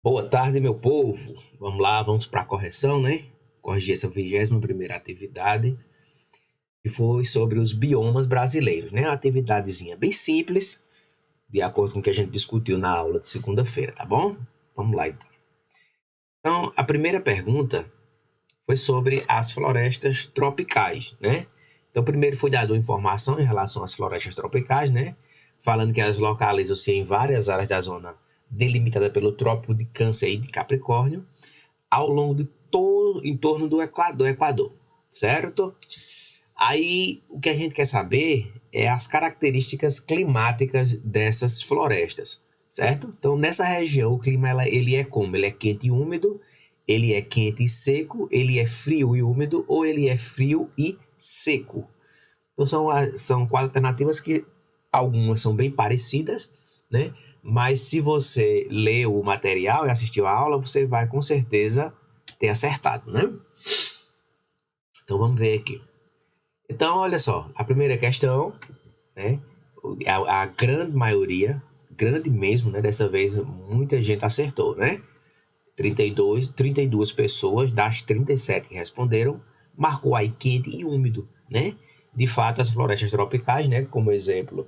Boa tarde, meu povo. Vamos lá, vamos para a correção, né? Corrigir essa 21ª atividade, que foi sobre os biomas brasileiros, né? Uma atividadezinha bem simples, de acordo com o que a gente discutiu na aula de segunda-feira, tá bom? Vamos lá, então. Então, a primeira pergunta foi sobre as florestas tropicais, né? Então, primeiro foi dado informação em relação às florestas tropicais, né? Falando que elas localizam-se em várias áreas da zona delimitada pelo Trópico de Câncer e de Capricórnio, ao longo de todo, em torno do Equador, certo? Aí, o que a gente quer saber é as características climáticas dessas florestas, certo? Então, nessa região, o clima ele é como? Ele é quente e úmido, ele é quente e seco, ele é frio e úmido, ou ele é frio e seco. Então, são quatro alternativas que algumas são bem parecidas, né? Mas se você leu o material e assistiu a aula, você vai com certeza ter acertado, né? Então vamos ver aqui. Então, olha só, a primeira questão, né? A grande maioria, grande mesmo, né? Dessa vez muita gente acertou, né? 32 pessoas das 37 que responderam, marcou aí quente e úmido, né? De fato, as florestas tropicais, né? Como exemplo,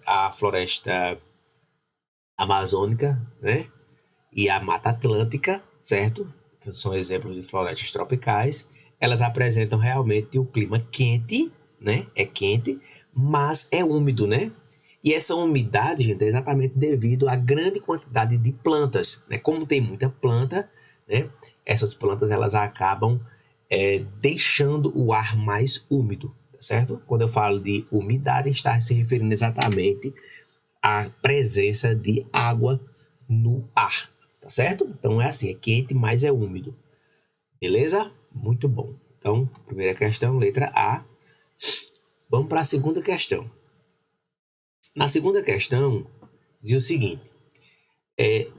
a floresta amazônica, né? E a Mata Atlântica, certo? São exemplos de florestas tropicais. Elas apresentam realmente o clima quente, né? É quente, mas é úmido, né? E essa umidade, gente, é exatamente devido à grande quantidade de plantas, né? Como tem muita planta, né? Essas plantas elas acabam deixando o ar mais úmido, tá certo? Quando eu falo de umidade, está se referindo exatamente à presença de água no ar, tá certo? Então é assim, é quente, mas é úmido. Beleza? Muito bom. Então, primeira questão, letra A. Vamos para a segunda questão. Na segunda questão, diz o seguinte,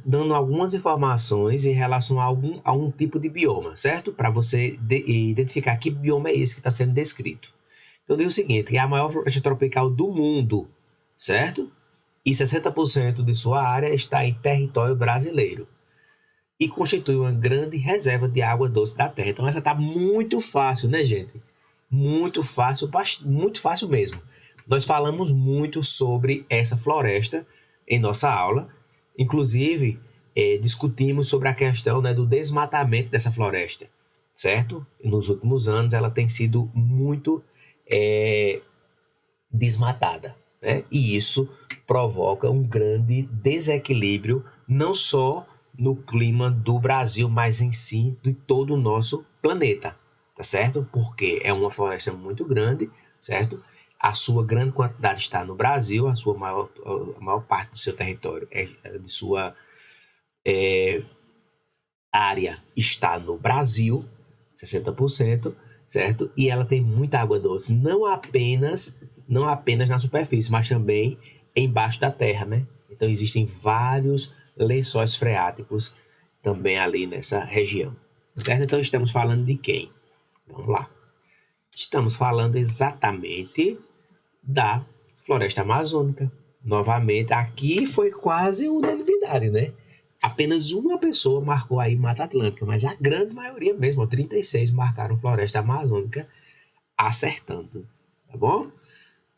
dando algumas informações em relação a um tipo de bioma, certo? Para você identificar que bioma é esse que está sendo descrito. Então, diz o seguinte, que é a maior floresta tropical do mundo, certo? E 60% de sua área está em território brasileiro e constitui uma grande reserva de água doce da Terra. Então essa está muito fácil, né, gente? Muito fácil mesmo. Nós falamos muito sobre essa floresta em nossa aula. Inclusive, discutimos sobre a questão, né, do desmatamento dessa floresta, certo? E nos últimos anos ela tem sido muito desmatada, né? E isso provoca um grande desequilíbrio, não só no clima do Brasil, mas em si de todo o nosso planeta, tá certo? Porque é uma floresta muito grande, certo? A sua grande quantidade está no Brasil, a maior parte do seu território, de sua área está no Brasil, 60%, certo? E ela tem muita água doce, não apenas na superfície, mas também embaixo da terra, né? Então existem vários lençóis freáticos também ali nessa região, certo? Então estamos falando de quem? Vamos lá. Estamos falando exatamente da floresta amazônica. Novamente, aqui foi quase unanimidade, né? Apenas uma pessoa marcou aí Mata Atlântica, mas a grande maioria mesmo, 36 marcaram floresta amazônica, acertando, tá bom?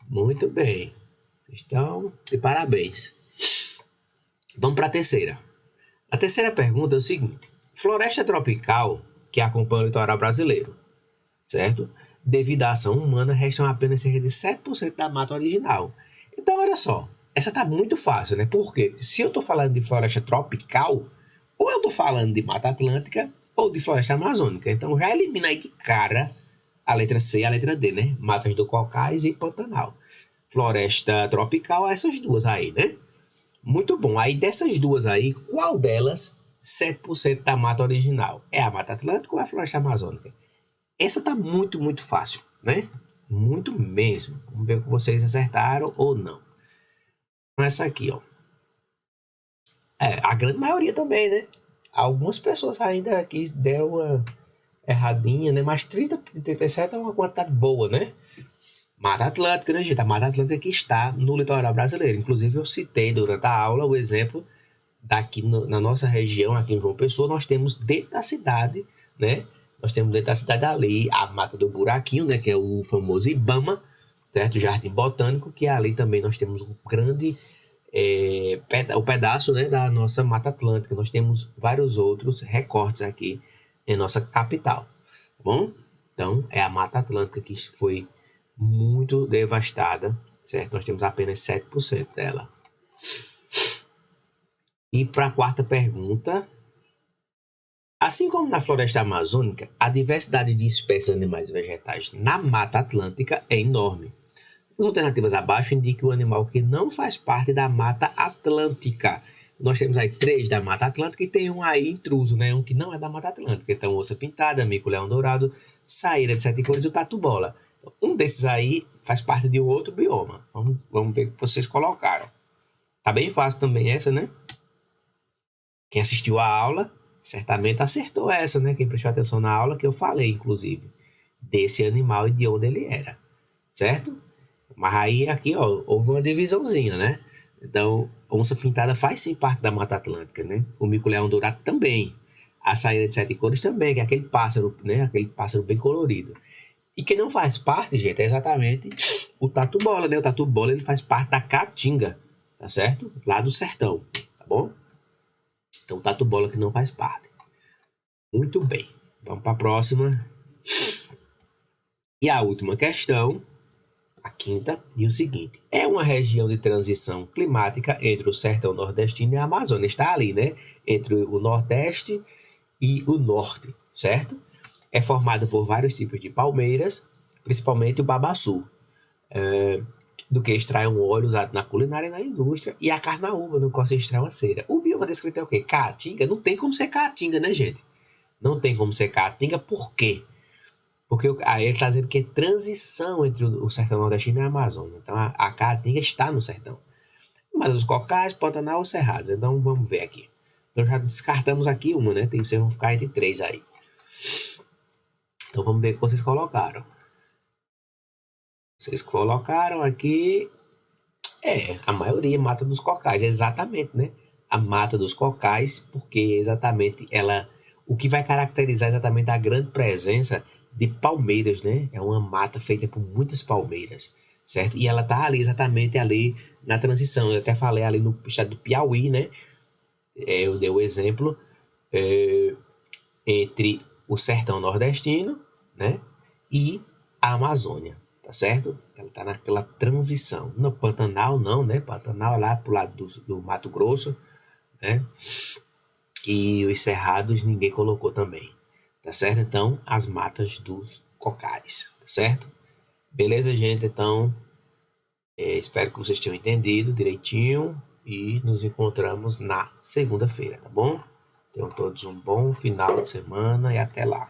Muito bem, vocês estão de parabéns. Vamos para a terceira. A terceira pergunta é o seguinte: floresta tropical que acompanha o litoral brasileiro, certo? Devido à ação humana, restam apenas cerca de 7% da mata original. Então, olha só, essa tá muito fácil, né? Porque se eu tô falando de floresta tropical, ou eu tô falando de Mata Atlântica ou de floresta amazônica. Então, já elimina aí de cara a letra C e a letra D, né? Matas do Caucás e Pantanal. Floresta tropical, essas duas aí, né? Muito bom. Aí dessas duas aí, qual delas 7% da mata original? É a Mata Atlântica ou é a floresta amazônica? Essa tá muito, muito fácil, né? Muito mesmo. Vamos ver se vocês acertaram ou não. Essa aqui, ó. A grande maioria também, né? Algumas pessoas ainda aqui deu uma erradinha, né? Mas 30 de 37 é uma quantidade boa, né? Mata Atlântica, né, gente? A Mata Atlântica que está no litoral brasileiro. Inclusive, eu citei durante a aula o exemplo daqui na nossa região, aqui em João Pessoa, nós temos dentro da cidade, né? Nós temos dentro da cidade ali a Mata do Buraquinho, né? Que é o famoso Ibama, certo? O Jardim Botânico, que ali também nós temos um grande o pedaço, né, da nossa Mata Atlântica. Nós temos vários outros recortes aqui em nossa capital, tá bom? Então, é a Mata Atlântica que foi muito devastada, certo? Nós temos apenas 7% dela. E para a quarta pergunta, assim como na floresta amazônica, a diversidade de espécies animais e vegetais na Mata Atlântica é enorme. As alternativas abaixo indicam o animal que não faz parte da Mata Atlântica. Nós temos aí 3 da Mata Atlântica e tem um aí intruso, né? Um que não é da Mata Atlântica. Então, onça pintada, mico-leão dourado, saíra de 7 cores e o tatu-bola. Então, um desses aí faz parte de um outro bioma. Vamos ver o que vocês colocaram. Tá bem fácil também essa, né? Quem assistiu a aula certamente acertou essa, né? Quem prestou atenção na aula que eu falei, inclusive, desse animal e de onde ele era, certo? Mas aí aqui, ó, houve uma divisãozinha, né? Então, onça pintada faz sim parte da Mata Atlântica, né? O mico-leão dourado também. A saíra de 7 cores também, que é aquele pássaro, né? Aquele pássaro bem colorido. E quem não faz parte, gente, é exatamente o tatu-bola, né? O tatu-bola, ele faz parte da caatinga, tá certo? Lá do sertão, tá bom? Então, o tatu-bola que não faz parte. Muito bem. Vamos para a próxima. E a última questão, a quinta, diz o seguinte: é uma região de transição climática entre o sertão nordestino e a Amazônia. Está ali, né? Entre o nordeste e o norte, certo? É formado por vários tipos de palmeiras, principalmente o babaçu, do que extrai um óleo usado na culinária e na indústria, e a carnaúba, no qual se extrai uma cera. O bioma descrito é o quê? Caatinga? Não tem como ser caatinga, né, gente? Não tem como ser caatinga, por quê? Porque aí ele está dizendo que é transição entre o sertão nordestino e a Amazônia. Então, a caatinga está no sertão. Mas os cocais, Pantanal ou Cerrados. Então, vamos ver aqui. Então, já descartamos aqui uma, né? Vocês vão ficar entre 3 aí. Então, vamos ver o que vocês colocaram. Vocês colocaram aqui... a maioria Mata dos Cocais. Exatamente, né? A Mata dos Cocais, porque exatamente ela... O que vai caracterizar exatamente a grande presença de palmeiras, né? É uma mata feita por muitas palmeiras, certo? E ela tá ali, exatamente ali na transição. Eu até falei ali no estado do Piauí, né? Eu dei o exemplo entre o sertão nordestino, né? E a Amazônia, tá certo? Ela tá naquela transição. No Pantanal não, né? Pantanal é lá pro lado do Mato Grosso, né? E os cerrados ninguém colocou também, tá certo? Então, as matas dos cocais, tá certo? Beleza, gente? Então, espero que vocês tenham entendido direitinho e nos encontramos na segunda-feira, tá bom? Tenham todos um bom final de semana e até lá.